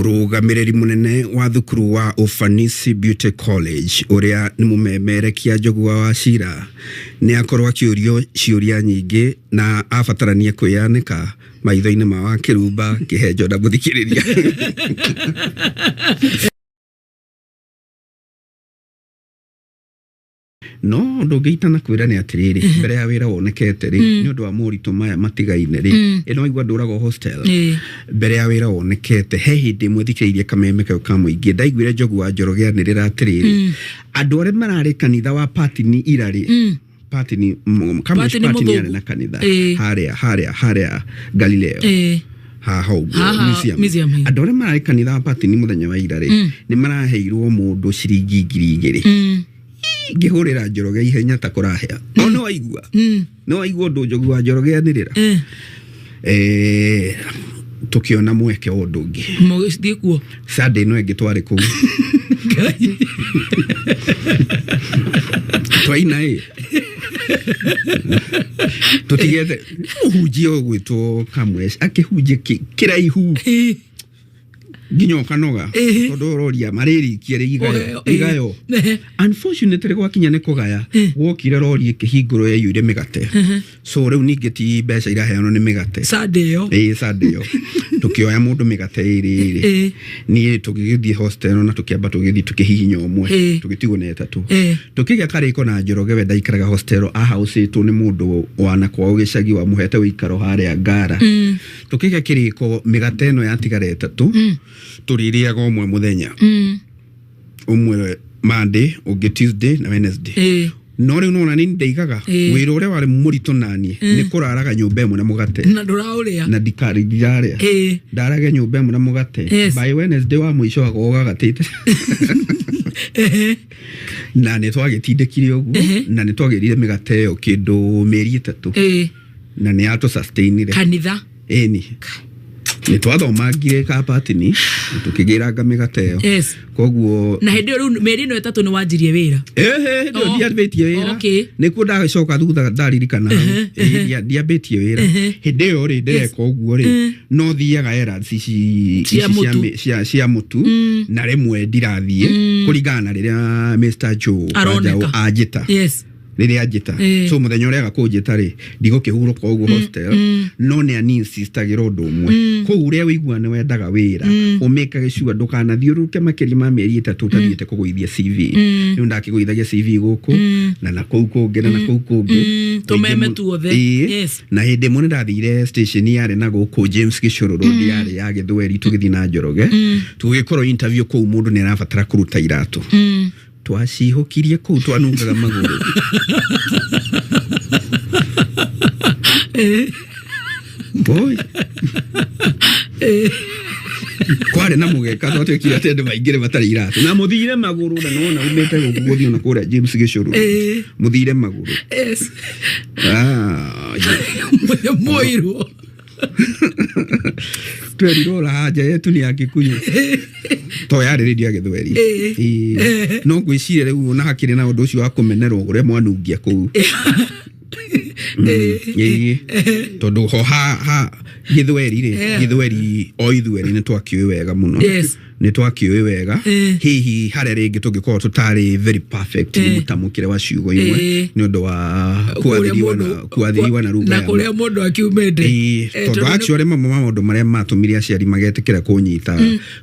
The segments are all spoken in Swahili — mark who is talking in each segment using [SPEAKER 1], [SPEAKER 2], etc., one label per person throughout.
[SPEAKER 1] Mũrũgamĩrĩri mũnene wa thukuru wa Ufanisi Beauty College uria ni mumemerekia Njogu wa Wachira ni akorwo akĩũrio ciũria nyingĩ na abatarania kwĩyanĩka maitho-inĩ ma Wakirumba Kihenjo na mũthikĩrĩria. No ndũngĩitana kwĩra nĩ atiriri mbere ya wĩra wonekete ri ni ũndũ wa mũritũ maya matigaine ri ĩno igwa ndũrago hostel mbere ya wĩra wonekete he hĩndĩ ĩmwe thikĩrĩirie kameme kau ka mũingĩ ndaiguire Njogu wa Njoroge anĩrĩra atiriri andũ arĩa mararĩ kanitha wa Patini irarĩ Patini Patini na kanitha haria Galileo hau museum andũ arĩa mararĩ kanitha wa Patini mũthenya wa irarĩ ni maraheirwo mũndũ ciringi 2,000 ngĩhũrĩra Njoroge ihenya ta kũrahĩa no waigua ũndũ Njogu wa Njoroge anĩrĩra tukiona mweke ũndũ ũngĩ
[SPEAKER 2] mũgĩthiĩ kuo
[SPEAKER 1] Sunday no ĩngĩ twarĩ kũu twaina tutigete mũhunjia ũgwĩtwo Kamwesh akĩhunjia kĩraihu ginyo kanoga odoria mareri kiere igayo unfortunately gwakinya ne kugaya wokire rori kihinguro yeyure migate so reu ningeti beca iraheano ne migate
[SPEAKER 2] sadeyo
[SPEAKER 1] tukioya mundu migate iri ni tugigithie hostel na tukiamba tugithi tukihihinya omwe tugitigo ne etatu tukiga kariko na Njoroge we ndaikaraga hostel a house tu ni mundu wana kwa ugicagi wa muhete wikaro haria ngara tukiga kiriko migate no yatigara etatu tuririaga omwe muthenya umwe Monday ungi Tuesday na Wednesday no riu nona ni ndeigaga wira uria wari murito nani ni kuraraga nyumba imwe na mugate
[SPEAKER 2] na ndurauria
[SPEAKER 1] na dikari ndiraria ndaraga nyumba imwe na mugate by Wednesday wa mwisho agoga gatete na ni twagitindikire uguo na ni twagirire migate yo kindu meri 3 na ni ato sustainire
[SPEAKER 2] kanitha
[SPEAKER 1] ni twathomagira ka Patini tukigiraga migateo koguo
[SPEAKER 2] na hindi riu meri no 3 ni wanjirie wira
[SPEAKER 1] ndio ndiabetie wira nikuo ndacoka thutha ndaririkana ndiabetie wira hindi yo ri ndireka uguo ri no thiaga era cia mutu na remwe ndirathie kurigana riria Mr. Joe ajita riria ajita so muthenya uria gakujita ri ndigo kihuruka uguo hostel no ne ani insistagira undu umwe ko uria wigua ne wendaga wira umeka gicua ndukanathiuruke makirima meri 3 tathiete kuguithia CV ni ndakiguithagia CV guku na kou kungi na kou kungi
[SPEAKER 2] tumeme tuothe
[SPEAKER 1] na hindi mone ndathire station yare na guku James Gicuru road yare ya Githweri tugithi na Njoroge tugikorwo interview kou mundu ni arabatara kuruta iratu twacihokirie kou twanungaga maguru boy kware na mugeka twatwikire atende maingire batari iratu na muthire maguru na nona umete guguthio na kura James Gicuru muthire maguru moiro twerirora haja yetu ni Agikuyu to yaririria Githweri no gwicire riu na hakire na undu ucio wa kumenerwo uria mwanungia kou tondu ho ha Githweri o Ithweri ni twakiwe wega muno ni twakiwe wega hihi hare ringi tungikorwo tutari very perfect ni mutamukire wa ciugo imwe ni undu wa kuathiriwa na ruga
[SPEAKER 2] na kuria mundu akiumende
[SPEAKER 1] tondu actually maundu maria matumire aciari magetikira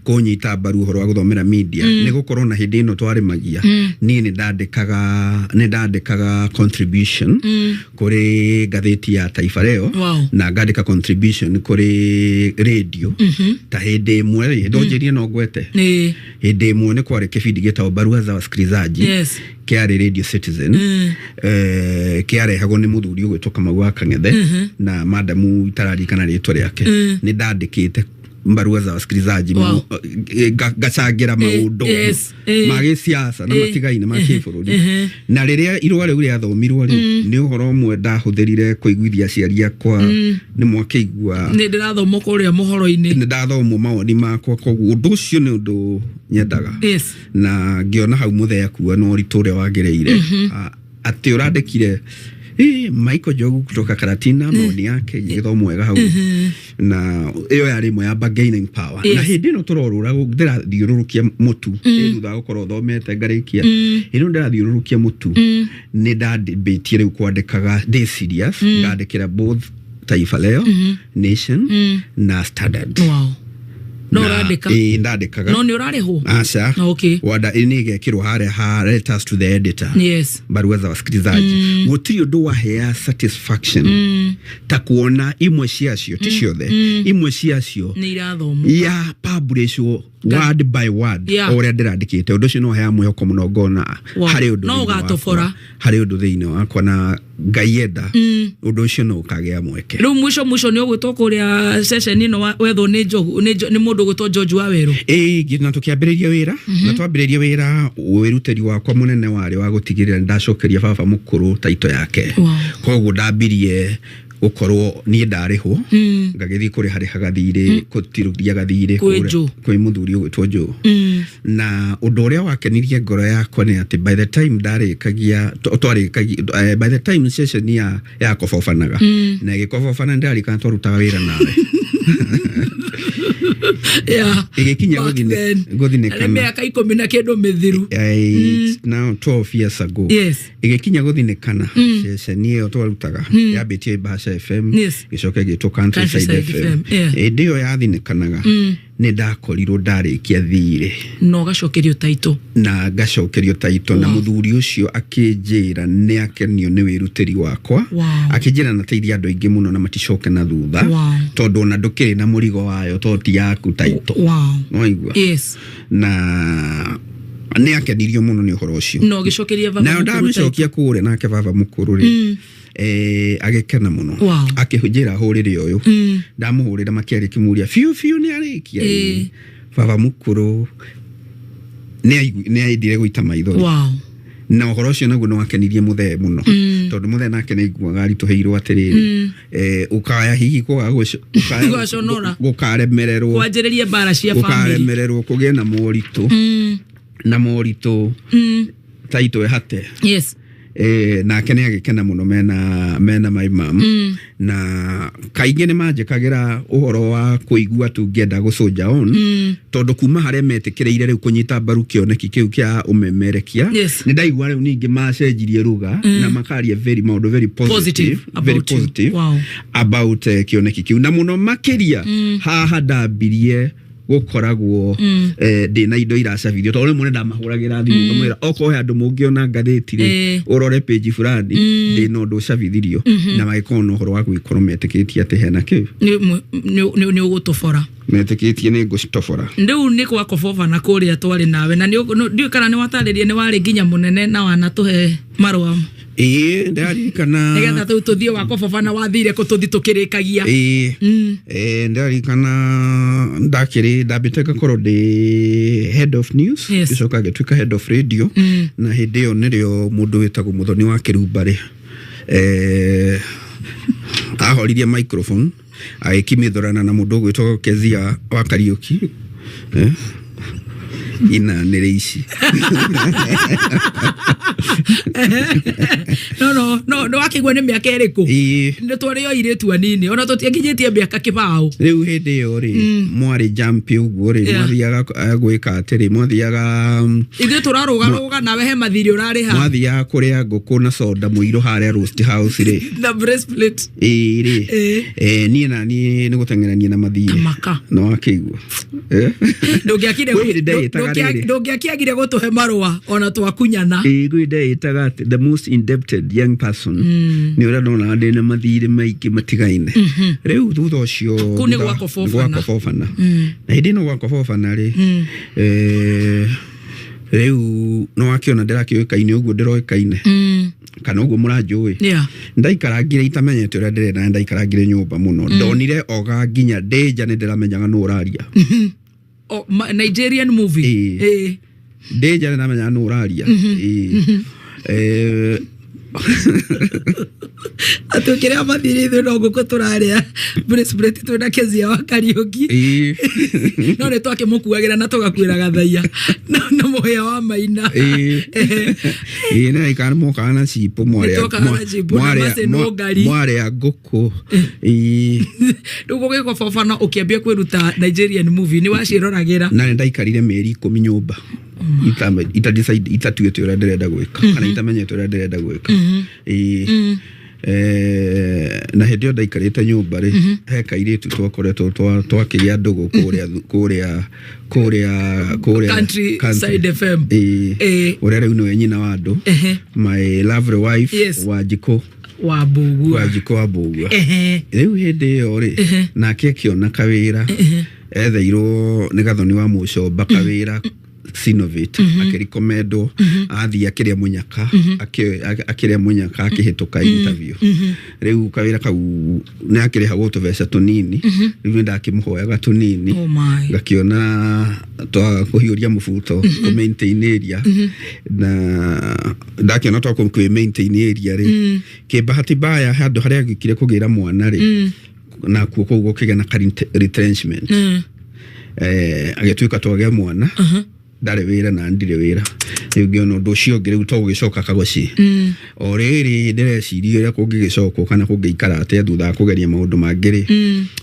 [SPEAKER 1] kunyita mbaru uhoro wa guthomera media ni gukorwo na hindi ino twarimagia ni ndandikaga contribution kuri gatheti ya Taifa Leo na ngandika contribution kuri radio ta hindi imwe ndonjerie no gwete hindi imwe ni kwari kibindi gitao barua za wasikilizaji kiari Radio Citizen kiari hago ni muthuri ugwetwo Kamau Kang'ethe na madamu itararikana ritwa riake ni ndandikite mbarua za wasikilizaji gacagira maundu magi siasa na matigaine ma kibũrũri na riria irwa riu riathomirwo ri ni uhoro mwe ndahũthĩrire kuiguithia aciari akwa ni mwakĩigua
[SPEAKER 2] ni ndirathoma kuria mohoro-ini
[SPEAKER 1] ni ndathoma mawoni makwa koguo undu ucio ni undu nyendaga na ngiona hau muthea kuwa no ritu ria wagereire ati urandikire Michael Njogu kutoka Karatina maoni yake githomo wega hau na iyo yari mo ya bargaining power na hindi no turorura ndira thiururukia mutu thutha gukorwo thomete ngarikia ino ndira thiururukia mutu ni ndambitie riu kwandikaga day serious ngandikira both Taifa Leo Nation na Standard.
[SPEAKER 2] No radika.
[SPEAKER 1] Ndandikaga.
[SPEAKER 2] No ni urariho.
[SPEAKER 1] Asa.
[SPEAKER 2] Okay.
[SPEAKER 1] Wada inige kiro ha letters to the editor.
[SPEAKER 2] Yes.
[SPEAKER 1] Barua za wasikilizaji. Gutiri undu wahea satisfaction. Ta kuona imwe ciacio ticiothe. Imwe ciacio
[SPEAKER 2] ni irathomo.
[SPEAKER 1] Ya publish word by word. Oria ndirandikite undu cio no hea mwihoko muno ngona hari undu.
[SPEAKER 2] No gatofora.
[SPEAKER 1] Hari undu thiini wakwa na ngaienda undu ucio no ukagea mweke.
[SPEAKER 2] Riu mwisho ni ugwitwo kuria session ino wetho ni Njogu ni mundu gwitwo George Waweru.
[SPEAKER 1] Gina tukiambiriria wira na twambiriria wira wiruteri wakwa munene wari wa gutigirira ndacokeria baba mukuru taito yake. Koguo ndambirie ukorwo ni ndariho ngagithii kuri hari hagathire kutirudia gathire kuri muthuri ugwitwo Njogu na undu uria wakenirie ngoro yakwa ni ati by the time ndarikagia by the time session ya kofofanaga na gikofofana ndarika twarutaga wira nawe igikinya guthine kana
[SPEAKER 2] miaka 10 na kendo mithiru
[SPEAKER 1] now 12 years ago igikinya guthine kana session iyo twarutaga yabitie Bahasha FM gicoke gitwo Countryside FM ndio yathine kanaga ni ndakorirwo ndarikia thire
[SPEAKER 2] no gacokerio taito
[SPEAKER 1] na muthuri ucio akinjira ni akenio ni wiruteri wakwa akinjira na teithia andu aingi muno na maticoke na thutha tondu na ndukiri na murigo wayo toti yaku taito noigwa na ni akenirio muno ni uhoro ucio
[SPEAKER 2] no gicokeria baba
[SPEAKER 1] na ndamicokia kure nake baba mukuru ri agekena muno akihujira hurire uyu ndamuhurira makiari kimuria fiu ni arikia baba mukuru ni aidire guita maithori na uhoro ucio naguo no akenirie muthe muno tondu muthe nake naiguaga arituheirwo atiriri ukaya hihi gukaremererwo
[SPEAKER 2] kwanjiririe bara cia family
[SPEAKER 1] gukaremererwo kugie na moritu taito hate na kene agikena muno mena my mom na kainge ni manjikagira uhoro wa kuigua tu ngenda gucoja on tondu kuma hare metikireire riu kunyita mbaru kioneki kiu kia umemerekia ni ndaigua riu ningi macenjirie ruga na makaria very positive about kioneki kiu na muno makiria haha ndambirie gukoragwo ndina indo iracabithio tondu rimwe ndamahuragira thimu ngamwira okohe andu mungiona ngatheti ri urore page fulani ndina undu ucabithirio na magikona uhoro wa gwikorwo metikitie ati hena kiu
[SPEAKER 2] ni ugutofora
[SPEAKER 1] metikitie ni ngustofora
[SPEAKER 2] ndiu ni kwa kofofa na kuria twari nawe na ndiu kana ni wataririe ni wari nginya munene na wanatuhe marwa ndarikana
[SPEAKER 1] nigetha
[SPEAKER 2] tuthie wa kofofa na wathire kututhi tukirikagia
[SPEAKER 1] ndarikana ndabiteka koro de head of news gicoka gituika head of radio na hindi iyo nirio mundu witagwo Muthoni Wakirumba ri ahoririe microphone agikimithorana na mundu gwitwo Kezia wa Kariuki ina nireishi
[SPEAKER 2] no akigwa ni miaka eriku ni twario iretu anini ona tutiakinyitie miaka kibao
[SPEAKER 1] riu hindi iyo ri mwari jump uguo ri mwathiaga gwika atiri mwathiaga
[SPEAKER 2] ithu turaruga nawe he mathiri urariha
[SPEAKER 1] mwathiaga kuria nguku na soda muiro haria roast house ri
[SPEAKER 2] the breastplate
[SPEAKER 1] ni gutengerania na mathiri no akigwa
[SPEAKER 2] ndogiakire gutuhe marwa ona twakunyana
[SPEAKER 1] gwide itaga the most indebted young person ni ura ndona ndina mathiri maiki matigaine riu thutha ucio
[SPEAKER 2] kuni gwako fofana
[SPEAKER 1] na hindi no gwako fofana ri riu no akiona ndirakiukaine uguo ndiroikaine kana uguo muranjui ndaikarangire itamenyete ura ndirenda ndaikarangire nyumba muno ndonire oga nginya ndeja ni ndiramenyaga no uraria
[SPEAKER 2] Nigerian movie
[SPEAKER 1] ndeja na menya no uraria
[SPEAKER 2] Atukire amathiri ithu no nguko turaria bracelet twina kezia wa Kariuki no ne twake mukuagira na tugakwiraga thaia no moya wa maina
[SPEAKER 1] na ikana mo kana sipo mware aguko
[SPEAKER 2] ndugo giko fofana ukiambia kwiruta Nigerian movie ni wacirораgira
[SPEAKER 1] na ndaikarire meri 10 nyumba itatuite ura ndirenda gwika kana itamenyete ura ndirenda gwika na hendio ndaikarite nyumba ri he kairitu twakoretwo twakiria ndugu kuria
[SPEAKER 2] country side FM
[SPEAKER 1] uria riu no nyina wa andu my lovely wife
[SPEAKER 2] wa Bugua
[SPEAKER 1] riu hindi yo ri nake kiona kawira etheirwo ni gathoni wa mucomba kawira Sinovate akirikomendo athi akiria munyaka akiria munyaka akihituka interview riu kawira kau ne akiriha goto vesa tunini riu ndakimuhoyaga tunini gakiona twa kuhiuria mufuto ku maintain area na ndakiona twa ku maintain area ri ke bahati baya handu haria gikire kugira mwana ri na kuko gukigana retrenchment agituika twage mwana ndare wira na ndire wira ngiono ndocio ngire utogicoka kagoci oriri ndireciria kungigicoka kana kungiikara ate thutha kugeria maundu mangiri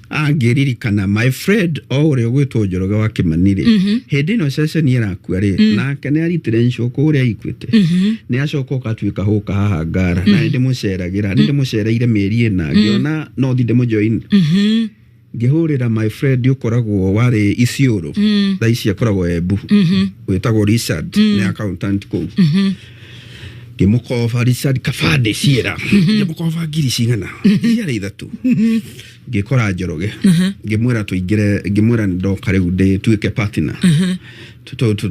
[SPEAKER 1] angiririkana my friend ore gwitwo Njoroge wa Kimanire hindi no session iraku ari nake ne ari trencho kuria ikwite ne acoka ukatuika huka haha ngara na ndi muceraire meri ena ngiona no thinde mujoin ngihurira my friend ukoragwo wari Isiolo thaici akoragwo Embu wetagwo Richard ne accountant ko ngimukofa Richard kafade ciera ngimukofa ngiri cigana ciara ithatu ngikora Njoroge ngimwira tuingire ngimwira ndoka riu ndi tuike partner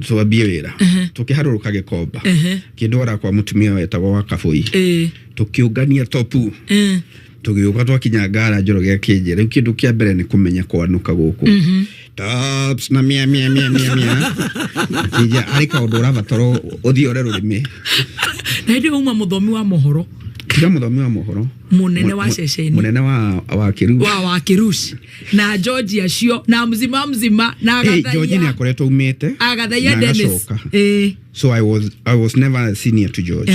[SPEAKER 1] tuambie wira tukiharuruka gikomba kindwara kwa mutumia wetagwo wa Kabui tukiungania topu tugiuka twakinya ngara Njoroge akinjira riu kindu kia mbere ni kumenya kwanuka guku tops na mia kija arika odora batoro othiore rurimi
[SPEAKER 2] na ndi uma muthomi wa mohoro munene wa ceceni
[SPEAKER 1] munene wa
[SPEAKER 2] Wakirushi na George acio na mzima na agathaia
[SPEAKER 1] George ni akoretwo umite
[SPEAKER 2] agathaia Dennis
[SPEAKER 1] so I was never senior to George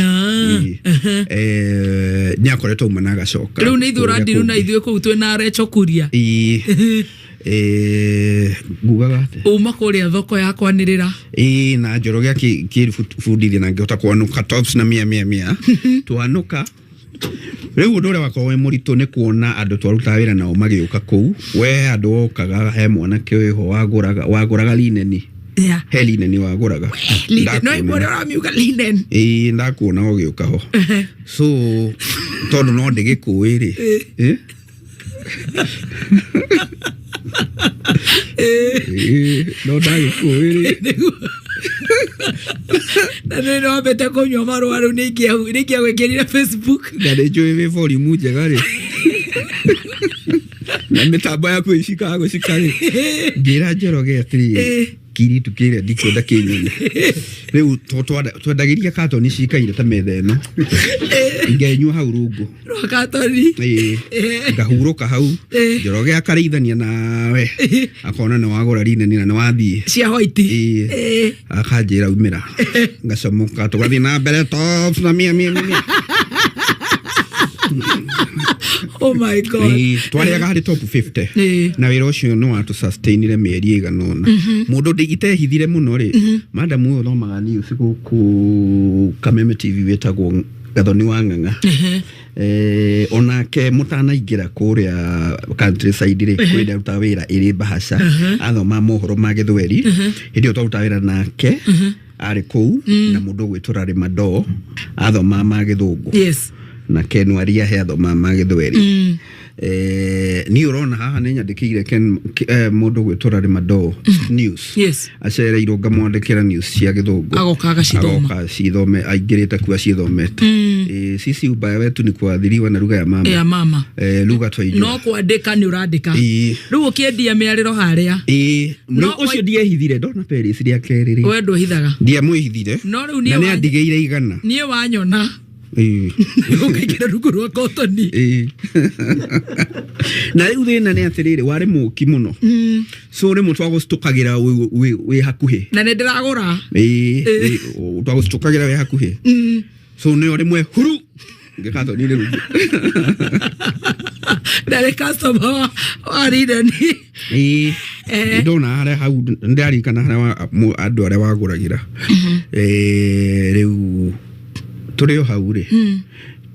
[SPEAKER 1] ni akoretwo umana agacoka
[SPEAKER 2] riu ni ithura ndiru na ithue ku twina rechokuria
[SPEAKER 1] gugagate
[SPEAKER 2] uma kuria thoko ya kwanirira
[SPEAKER 1] na Njoroge akifundithia na ngihota kwanuka tops na mia twanuka riu ndore wakwa muritu ni kuona andu twaruta wira nao magiuka ku we andu okaga he mwana kiho waguraga lineni he lineni waguraga
[SPEAKER 2] no ibore ramiuga linen
[SPEAKER 1] ndakuona ogiuka ho so tondu no ndigikuiri no ndagikuiri na
[SPEAKER 2] no beta konyo maruaru nikia gwekirira Facebook
[SPEAKER 1] na njoe volume njegari na mitambo ya kwishika gucikari ngira Njoroge atiri kiri tukire ndikwenda kinyone riu twendagiria katoni cikaire ta metha eno ingenyua hau rungu
[SPEAKER 2] katoni
[SPEAKER 1] ngahuruka hau Njoroge akarithania nawe akona ni wagura lineni na ni wathie
[SPEAKER 2] cia white
[SPEAKER 1] akanjira umira ngacomoka tugathie na mbere tops na mia
[SPEAKER 2] oh my god
[SPEAKER 1] twariaga hari top 50 na wira ucio no atu sustainire mieri iganona mundu ndigitehithire muno ri madam uyo thomaga news ku Kameme TV wetagwo Gathoni wa Ng'ang'a onake mutanaingira kuria countryside ri kwenda ruta wira iri bahasha athoma mohoro ma Githweri hindi twaruta wira nake ari ku na mundu gwitura ri Mado athoma ma Githungu na Ken waria he athoma ma Githweri ni urona haha ni nyandikire Ken mundu gwitura ri Mado news acere iroga mwandikira news cia Githungu
[SPEAKER 2] agoka
[SPEAKER 1] cithome aingirite kuwa cithomete sisi ubaya wetu ni kuathiriwa na lugha ya mama lugha twaijua
[SPEAKER 2] no kwandika ni urandika riu ukiendia miariro haria
[SPEAKER 1] no ucio ndiehithire ndona Paris ria keriri
[SPEAKER 2] we ndo hithaga
[SPEAKER 1] ndia mwihithire
[SPEAKER 2] no riu
[SPEAKER 1] ni andigeire igana
[SPEAKER 2] nie wanyona Ukaikira rungu rwa kotoni.
[SPEAKER 1] Na riu thina ni atiriri wari muki muno. So ri mutu agustukagira we hakuhi.
[SPEAKER 2] Na ndiragura.
[SPEAKER 1] Twagustukagira we hakuhi. So ni ori mwe huru. Ngikato ni rungu.
[SPEAKER 2] Ndare customer arida ni.
[SPEAKER 1] Ndona hare hau ndari kana hare andu are waguragira. Riu turio hau ri.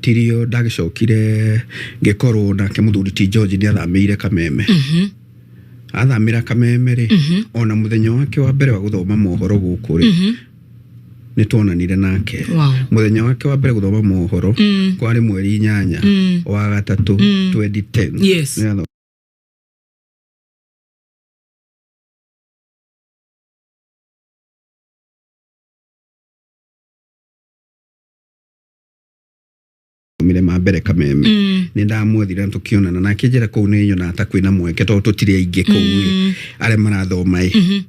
[SPEAKER 1] Tirio ndagicokire ngekorwo nake muthuri ti George ni athamire Kameme. Athamira Kameme ri ona muthenya wake wa mbere wa guthoma mohoro guku ri ni tuonanire nake. Muthenya wake wa mbere guthoma mohoro kwari mweri 8 wa 3 2010.
[SPEAKER 2] Yes.
[SPEAKER 1] Mire Mbere Kameme ni ndamwethira tukionana nake njira kou ni nyona atakwina mweke to tutire aingi kou are marathoma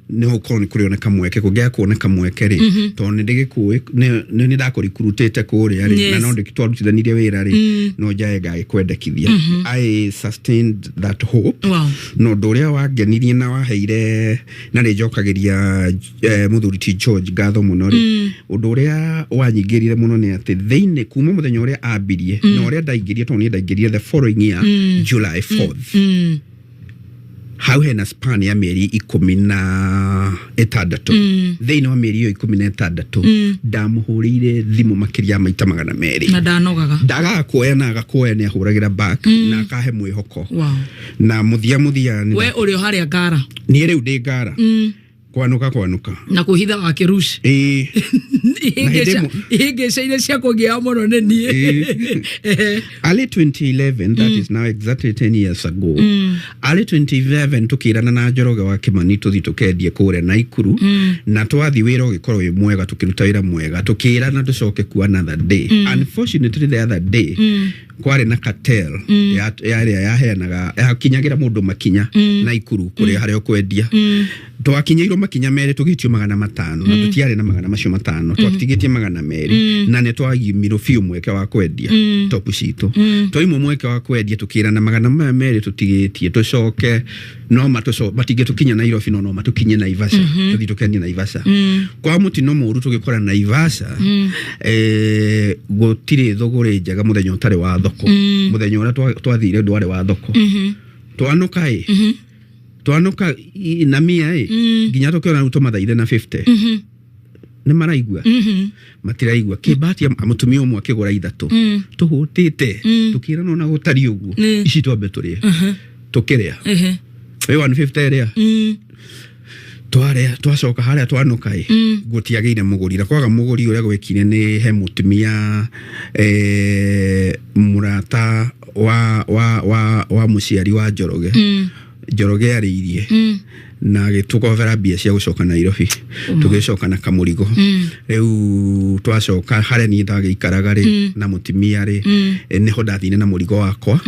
[SPEAKER 1] ni ukoni kurioneka mweke kugia kuoneka mweke ri to ni ndigikuwe ni ndakuricruitete kuria ri na no ndikitwarutithanirie wira ri no jae gai kwendekithia. I sustained that hope. No ndoria wangenirie na waheire na ri njokagiria muthuri ti George gatho muno ri unduria wanyingirire muno ni ati theine kuma muthenya uria ambirie no ria ndaingirie to ni ndaingirie the following year July 4th. How hena span ya mieri 16 theine wa mieri 16 ndamuhurire thimu makiria maita 200
[SPEAKER 2] na ndanogaga
[SPEAKER 1] ndaga kuoya na agakuoya ni ahuragira back na akahe mwihoko. Na muthia ni
[SPEAKER 2] we uri haria ngara
[SPEAKER 1] ni riu ndi ngara kwanuka
[SPEAKER 2] na kuhitha Wakirushi igeshaine cia kugia muno ni nie.
[SPEAKER 1] Early 2011 that is now exactly 10 years ago. Early 2011 tukirana na Njoroge wa Kimani tuthi tukendie kure Naikuru na twathi wira ugikorwo wi mwega tukiruta wira mwega tukirana tucoke ku another day. Unfortunately the other day kwari na cartel ya heanaga yakinyagira mundu makinya Naikuru kuri hario kwendia twakinyeiro makinya mere tugitio 500 na tutiare na 500 twatigitie 200 na ne twagimiro fiu mweke wa kwendia top sheet twaimo mweke wa kwendia tukira na 200 tutigitie tucoke no matige tukinya na Nairobi no matukinye na Ivasha tuthi tukenia na Ivasha kwa mutino muru tugikora na Ivasha gutire thogore njega muthenya utare wa thoko muthenya ura twathire ndware wa thoko twanuka na mia ginya tukiona ruto mathaire na 50 ni maraigua matiraigua kibati amutumia umwe akigura ithatu tuhutite tukira no na gutari uguo ici twambe turie tukiria we 150 ria twacoka haria twanuka gutiageire mugurira kwaga muguri uria gwekire ni he mutumia murata wa muciari wa Njoroge ariirie na gitukobera bia cia gucoka Nairobi tugicoka na kamurigo riu twacoka hare ni ndagikaraga ri na mutimia ri niho ndathine na murigo wakwa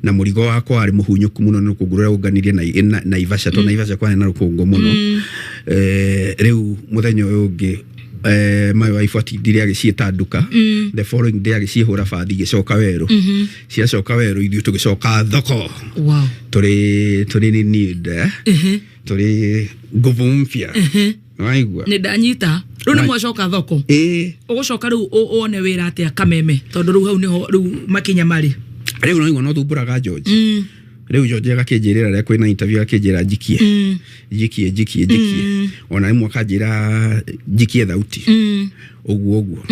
[SPEAKER 1] na murigo wakwa ari muhunyuku muno no kugurura uganirie na Ivasha to na Ivasha kwa na rukungo muno riu muthenya uyu ungi my wife atindire agicieta nduka the following day agicihura bathi gicoka weru ciacoka weru ithu tugicoka thoko turi ni need turi nguvu mpya waigua
[SPEAKER 2] ni ndanyita riu ni mwacoka thoko ugucoka riu one wira atia Kameme tondu riu hau niho riu makinya mari
[SPEAKER 1] riu no igwa no thumburaga George riu George agakinjirira ria kwina interview akinjira jikie ona imwe akanjira jikie thauti uguo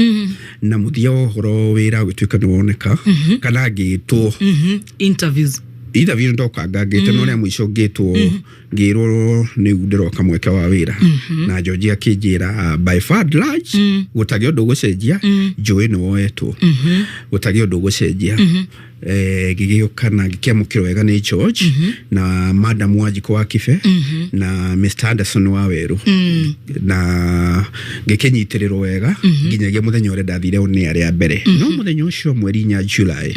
[SPEAKER 1] na muthia uhoro wira gwituika ni woneka kana ngitwo
[SPEAKER 2] interviews
[SPEAKER 1] ndoka ngagite no ria mwico ngitwo ngirwo ni ndiroka mweke wa wira na George akinjira by far large gutagio ndu gucenjia njui ni woetwo gutagio ndu gucenjia gigiyukana gikiamukiro wega ni George na Madam Wajiko wa Kife na Mr Anderson wa Weru na gikinyitiriro wega nginyagia muthenya ure ndathire ni ari mbere no muthenya ucio mweri 4 July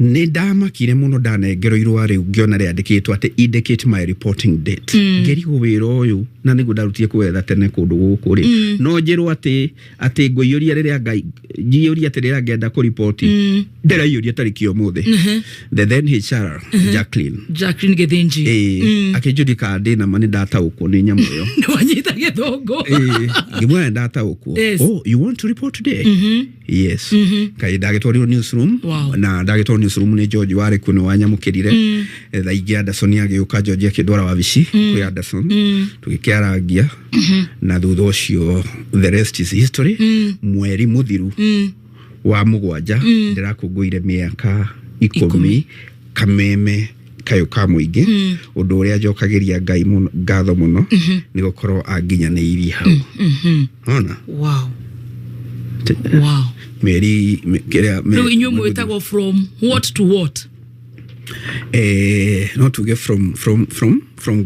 [SPEAKER 1] Nĩ ndamakire mũno ndanengerwo irũa rĩu ngĩona rĩandĩkĩtwo atĩ indicate my reporting date. Ngĩrigwo wĩra ũyũ na nĩguo ndarutie kwetha tene kũndũ gũkũ rĩ. No njĩrwo atĩ ngũiyũria rĩrĩa Ngai njiyũria atĩ rĩrĩa ngenda kũripoti. Ndĩraiyũria tarĩki ũmũthĩ. The then HR Jacqueline
[SPEAKER 2] Githinji.
[SPEAKER 1] Akĩnjũria kana ndĩna ma nĩ ndataũkwo nĩ nyamũ ĩyo.
[SPEAKER 2] Nĩ wanyita gĩthũngũ.
[SPEAKER 1] Ngĩmwĩra ndataũkwo. Oh, you want to report today? Yes. Kaĩ ndagĩtwarirwo newsroom na ndagĩtwarirwo newsroom nĩ George warĩ kuno wanyamũkĩrire. Thaingĩ Anderson agĩũka George akĩndwara wabici kwĩ Anderson. Tũgĩkĩarangia na thutha ũcio the rest is history. Mweri mũthiru wa mũgwanja ndirakũngũire mĩaka 10 kameme kayo ka mũingĩ ũndũ ũrĩa njokagĩria Ngai mũno ngatho mũno nĩ gũkorwo anginyanĩirie hau. Ona
[SPEAKER 2] wow
[SPEAKER 1] Mary
[SPEAKER 2] no inyuĩ mwĩtagwo from what to what?
[SPEAKER 1] Not to get from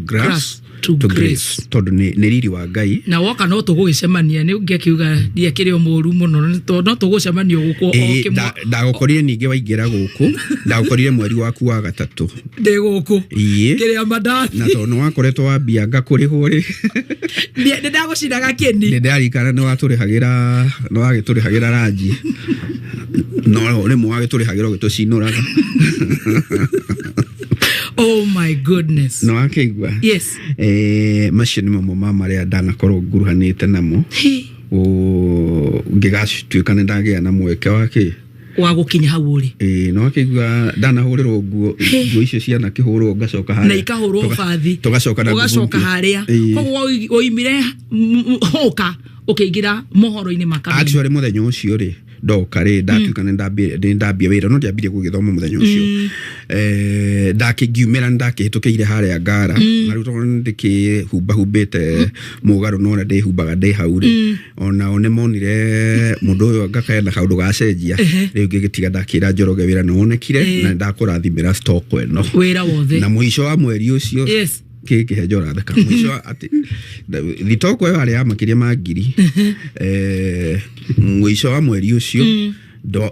[SPEAKER 1] grass to grace. Tondũ nĩ riri wa Ngai.
[SPEAKER 2] Na woka no tũgũgĩcemania nĩ ngĩkiuga ndiakĩrĩ mũru mũno no tũgũcemanio gũkũ o kĩmwe.
[SPEAKER 1] Ndagũkorire ningĩ waingĩra gũkũ ndagũkorire mweri waku wa gatatũ
[SPEAKER 2] ndĩ gũkũ kĩrĩa mandathi
[SPEAKER 1] na tondũ wakoretwo wambia ngakũrĩhwo rĩ
[SPEAKER 2] nĩ ndagũciraga kĩni
[SPEAKER 1] nĩ ndarikana nĩ wagĩtũrĩhagĩra ranji no rĩmwe wagĩtũrĩhagĩra ũgĩtũcinũraga.
[SPEAKER 2] Oh my goodness.
[SPEAKER 1] No akĩigua.
[SPEAKER 2] Yes.
[SPEAKER 1] Macio nĩ mamwe ma marĩa ndanakorwo nguruhanĩte namo. Ngĩgatuĩka nĩ ndagĩa na mweke wake
[SPEAKER 2] wa gũkinya hau ũrĩ.
[SPEAKER 1] No akĩigua ndanahũrĩrwo nguo icio ciana kĩhũrwo ngacoka harĩa.
[SPEAKER 2] Na ikahũrwo bathi.
[SPEAKER 1] Tũgacoka na
[SPEAKER 2] ũgacoka harĩa. Koguo oimire hoka ũkĩingĩra mohoro-inĩ makamenyo.
[SPEAKER 1] Actually mũthenya ũcio rĩ ndoka rĩ ndatuĩka nĩ ndambia wĩra no ndiambirie gũgĩthoma mũthenya ũcio. Ndakĩngiumĩra ndakĩhĩtũkĩire harĩa Ngara na rĩu tondũ ndĩkĩhumbahumbĩte mũgarũ no ũrĩa ndĩhumbaga ndĩ hau rĩ onao nĩ monire mũndũ ũyũ ngakaenda kaũndũ gacenjia rĩu ngĩgĩtiga ndakĩra Njoroge wĩra nĩ wonekire na ndakũrathimĩra stock ĩno
[SPEAKER 2] wĩra wothe
[SPEAKER 1] na mũico wa mweri ũcio Kihenjo ratheka mũico atĩ thitoko ĩyo arĩa makĩria ma ngiri mũico wa mweri ũcio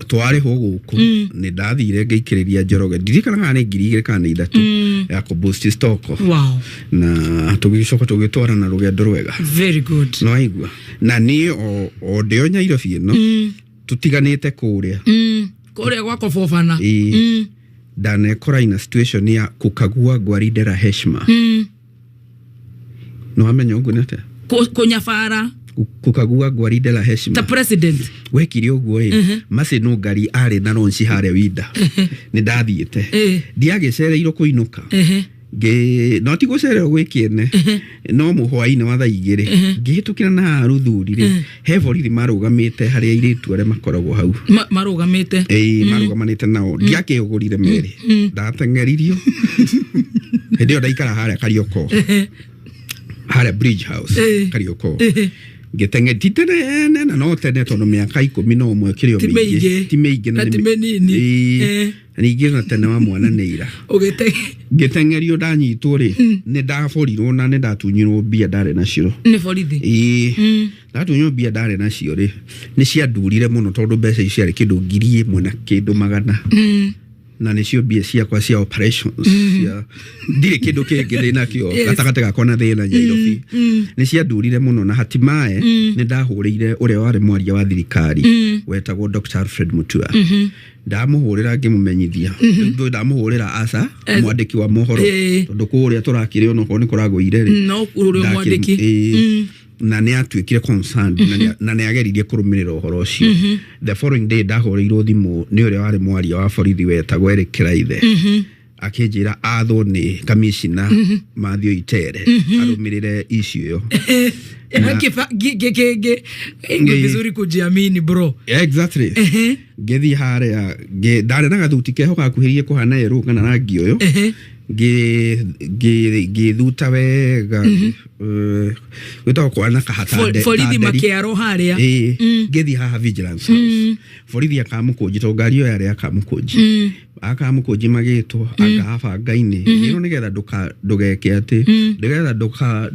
[SPEAKER 1] twarĩhwo gũkũ nĩ ndathire ngĩikĩrĩria Njoroge ndirikanaga nĩ ngiri 2 kana 3 ya kũboost stock.
[SPEAKER 2] Wow.
[SPEAKER 1] Na tũgĩcoka tũgĩtwara na rũgendo rwega.
[SPEAKER 2] Very good.
[SPEAKER 1] No aigua na niĩ o ndĩo Nyairobi ĩno tũtiganĩte kũrĩa
[SPEAKER 2] gwako bobana.
[SPEAKER 1] Ndanekora ina situation ya kukagua gwaride la heshima. No amenya ũguo nĩte
[SPEAKER 2] kũnyabara
[SPEAKER 1] kukagua gwaride la heshima.
[SPEAKER 2] The president
[SPEAKER 1] wekire ũguo Masi no ngari arĩ na ronci harĩa winda nĩ ndathiĩte ndiagĩcereirwo kũinũka no ti gũcererwo gwĩkĩene no mũhwa-inĩ wa thaa 2 ngĩhĩtũkĩra na ruthuri rĩ he borithi marũgamĩte harĩa airĩtu arĩa makoragwo hau
[SPEAKER 2] marũgamĩte
[SPEAKER 1] marũgamanĩte nao ndiakĩũgũrire merĩ ndateng'eririo hĩndĩ ĩyo ndaikara harĩa Karioko harĩa Bridge House Karioko ngĩteng'eri titene na no tene tondũ mĩaka 11 kĩrĩo
[SPEAKER 2] ti mĩingĩ na ti mĩnini
[SPEAKER 1] ningĩ na tene wa mwana nĩ ira ngĩteng'erio ndanyitwo rĩ nĩ ndaborirwo na nĩ ndatunyirwo mbia ndarĩ nacio
[SPEAKER 2] nĩ borithi
[SPEAKER 1] ndatunyirwo mbia ndarĩ nacio rĩ nĩ ciandurire mũno tondũ mbeca icio ciarĩ kĩndũ 1,000 na kĩndũ 100 na nĩcio mbia ciakwa cia operations ndirĩ kĩndũ kĩngĩ ndĩ nakĩo gatagatĩ gakwa na thĩna Nyairobi nĩ ciandurire mũno na hatimaye nĩ ndahũrĩire ũrĩa warĩ mwaria wa thirikari wetagwo Dr. Alfred Mutua ndamũhũrĩra ngĩmũmenyithia ndamũhũrĩra Asa mwandĩki wa mohoro tondũ kũrĩa tũrakĩrĩ ono ko nĩ kũragũire rĩ
[SPEAKER 2] no ũrĩa mwandĩki
[SPEAKER 1] na nĩ atuĩkire concerned na nĩ ageririe kũrũmĩrĩra ũhoro ũcio. The following day ndahũrĩirwo thimũ nĩ ũrĩa warĩ mwaria wa borithi wetagwo Eric Kĩraithe akĩnjĩra athwo nĩ kamishina Mathew Itere arũmĩrĩre issue ĩyo
[SPEAKER 2] vizuri kujiamini bro.
[SPEAKER 1] Exactly. Ngĩthiĩ harĩa ndarĩ na gathuti keho gakuhĩrĩirie kũhana yerũ kana rangi ũyũ ngĩthuta wega gwĩtagwo kwana kahata
[SPEAKER 2] borithi makĩarwo harĩa
[SPEAKER 1] ngĩthiĩ haha vigilance house borithi akamũkũnji tondũ ngari ĩyo yarĩ akamũkũnji akamũkũnji magĩtwo akabanga-inĩ ĩno nĩgetha ndũgeke atĩ nĩgetha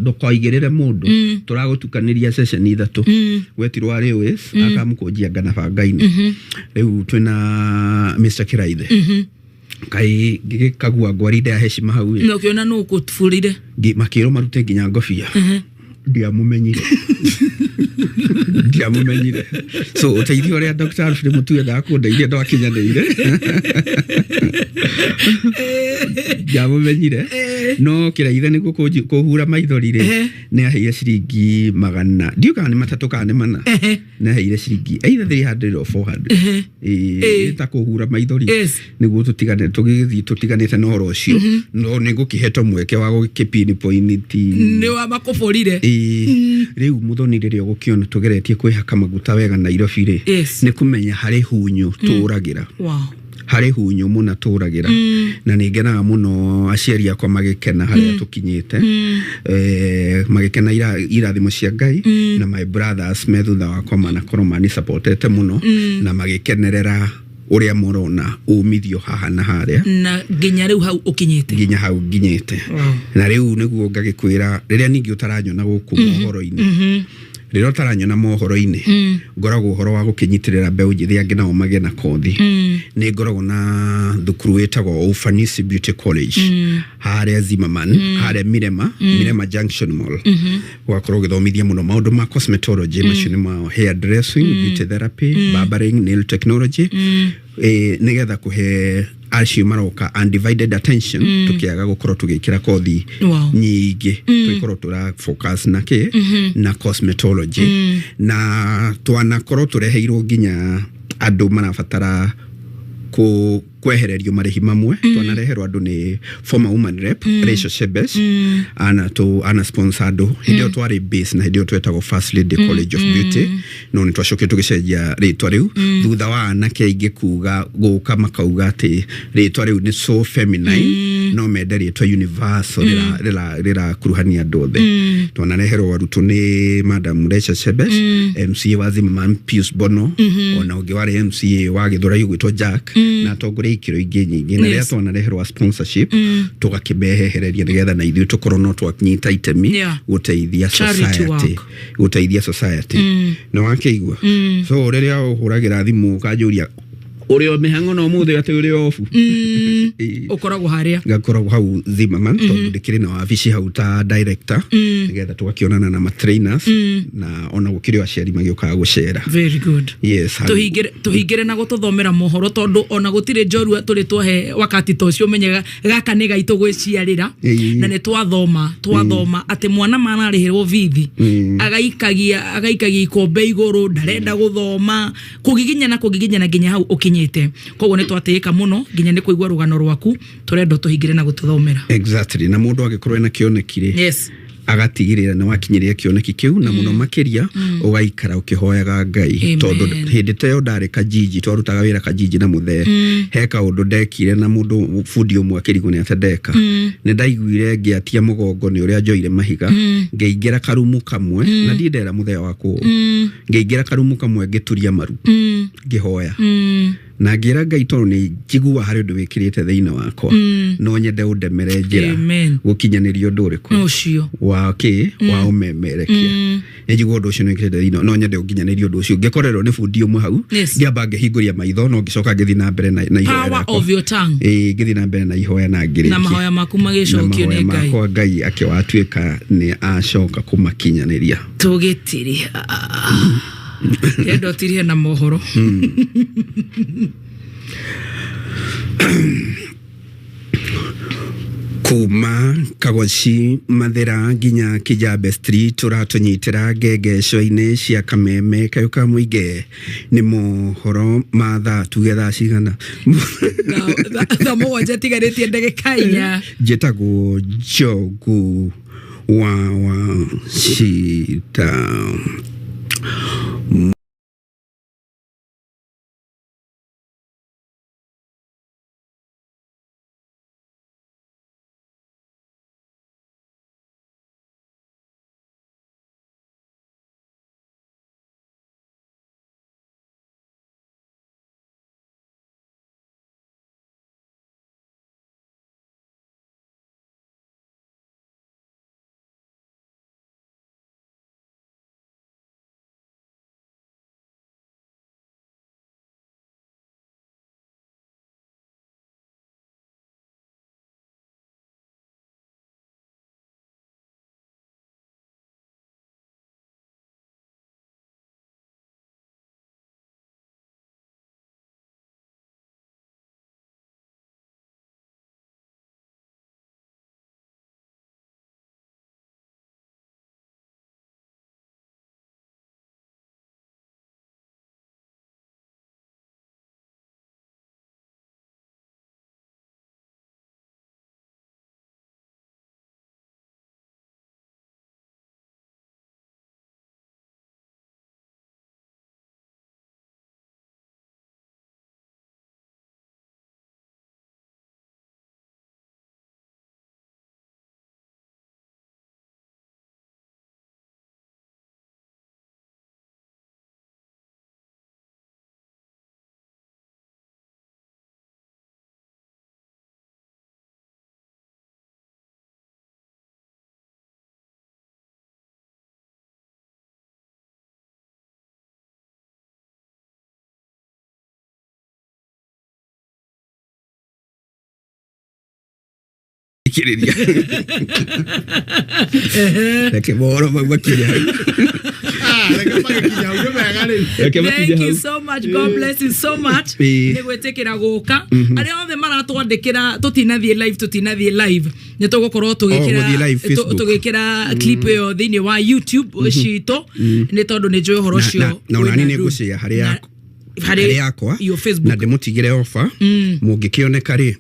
[SPEAKER 1] ndũkaigĩrĩre mũndũ tũragũtukanĩria session 3 wetirwo Railways akamũkũnji angana banga-inĩ rĩu twĩna Mr. Kĩraithe kai gikagua ngwarinde ya heshima hau
[SPEAKER 2] no kiona no kutfurire
[SPEAKER 1] makiro marute nginya ngofia ndiamumenyire so uteithio ria Dr. Alfred Mutuya ndakundeithia ndakinyanĩire ndiamumenyire no kiraithe nĩguo kũhura maithori rĩ nĩ aheire ciringi 100 ndiuka nĩ 3 kana 4 nĩ aheire ciringi either 300 or 400 ta kũhura maithori nĩguo tutiganĩte na ũhoro ũcio no nĩngũkĩhetwo mweke wa gũkĩpini point
[SPEAKER 2] nĩ wa makũbũrire
[SPEAKER 1] riu muthoni riria gukiona tugeretie kwihaka maguta wega Nairobi ri ni kumenya hari hunyu turagira hari hunyu muna turagira na ningenaga muno aciari akwa magikena haria tukinyite magikena irathimo cia Ngai na my brothers methutha wakwa manakorwo mani supportete muno na magikenerera uria murona umithio haha na haria
[SPEAKER 2] na nginya riu hau ukinyite
[SPEAKER 1] na riu niguo ngagikwira riria ningi utaranyona guku mohoro-ini riria utaranyona mohoro-ini ngoragwo uhoro wa gukinyitirira mbeu njithi angi nao mage na kothi ni ngoragwo na thukuru wetagwo Ufanisi Beauty College haria Zimmerman haria Mirema Junction Mall wakorwo githomithia muno maundu ma cosmetology macini ma hair dressing beauty therapy barbering nail technology nigetha kuhe acio maroka undivided attention tukiaga gukorwo tugikira kothi nyingi tuikorwo tura focus na cosmetology na twanakorwo tureheirwo nginya andu marabatara kwehererio marihi mamwe twanareherwo andu ni former woman rep Rachel Shebes ana sponsor andu hindio twari base na hindio twetagwo First Lady College of Beauty no ni twacoke tugicenjia ritwa riu thutha wa anake aingi kuga guka makauga ati ritwa riu ni so feminine no mende ritwa universal rira kuruhania andu othe twanareherwo arutu ni Madam Rachel Shebes MCA wa Zimmerman Pius Bono ona ungi wari MCA wa Githurai gwitwo Jack na tongore ikiro ingi nyingi na ria twanareherwo sponsorship tugakimehehereria nigetha na ithuĩ tukorwo no twanyita itemi guteithia society na wakeigua so riria uhuragira thimu ukanjuria urio mihango no muthe ati uri ofu
[SPEAKER 2] ukoragwo haria
[SPEAKER 1] ngakoragwo hau Zimmerman tondu ndikiri na wabici hau ta director nigetha tugakionana na ma trainers na ona gukiri aciari magiokaga gucera.
[SPEAKER 2] Very good.
[SPEAKER 1] Yes.
[SPEAKER 2] Tuhingire na gututhomera mohoro tondu ona gutire njorua turi twahe wakati tocio menyega gaka ni gaitu gwiciarira na ni twathoma ati mwana manarihirwo bithi agaikagia ikombe iguru ndarenda guthoma kugiginyana nginya hau ukinyite koguo ni twatĩĩka muno nginya ni kuigua rugano rwaku turenda tuhingire na gututhomera.
[SPEAKER 1] Exactly na mundu agikorwo na kionekire
[SPEAKER 2] yes
[SPEAKER 1] agatigirira na wakinyiria kioneki kiu na muno makiria ugaikara ukihoyaga Ngai tondu hindi teyo ndari kajiji twarutaga wira kajiji na muthe heka undu ndekire na mundu fundi umwe akirigu ni atendeka ni ndaiguire ngiatia mugongo ni uria njoire mahiga ngeingira karumu kamwe na ndindera muthe wako ngeingira karumu kamwe ngituria maru ngihoya na ngira Ngai tondu ni njigua hari undu wikirite thiina wakwa no nyende undemere njira gukinyaniria undu uriku
[SPEAKER 2] ucio
[SPEAKER 1] wa umemerekia njigua undu ucio ni wikirite thiina no nyende ukinyaniria undu ucio ngikorerwo ni fundi umwe hau ngiamba ngihinguria maitho no ngicoka ngithi na mbere na ihoya
[SPEAKER 2] power of your tongue
[SPEAKER 1] ngithi na mbere na ihoya na ngiri
[SPEAKER 2] na mahoya maku magicokio ni Ngai
[SPEAKER 1] kwa Ngai akiwatuika ni acoka kumakinyaniria
[SPEAKER 2] tugitiri endo tirie na mohoro
[SPEAKER 1] kuma Kagoci Mathira nginya Kijabe Street turatunyitira ngegeco-ini cia kameme kayuka muige ni mohoro matha tugetha cigana
[SPEAKER 2] na moja tigaritie ndagikainya
[SPEAKER 1] jetagwo Njogu wa Shita Kiriria. Like boro makinya.
[SPEAKER 2] Thank you so much. God bless you so much. Nigwetekera guka. Ari othe maratwandikira tutinathie live. Nitugukorwo tugikira clip yo thini wa YouTube shito ni tondu ni njoi horo cio.
[SPEAKER 1] Na nani negucia hari yakwa na ndimutigire offer mungikioneka ri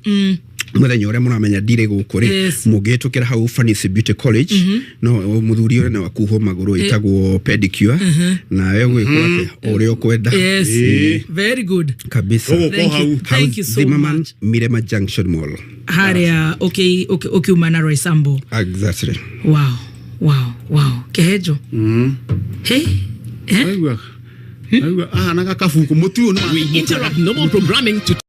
[SPEAKER 1] muthenya uria muramenya ndire guku ri mungitukira hau Fancy Beauty College no muthuri uri na wakuho maguru itagwo pedicure na wewe gwikwa uria ukwenda
[SPEAKER 2] very good
[SPEAKER 1] kabisa
[SPEAKER 2] thank you so much
[SPEAKER 1] Mirema Junction Mall
[SPEAKER 2] haria okay umana Roysambo
[SPEAKER 1] exactly
[SPEAKER 2] wow Kihenjo hey
[SPEAKER 3] Aiwa naka kafungu mutu no we interrupt normal programming to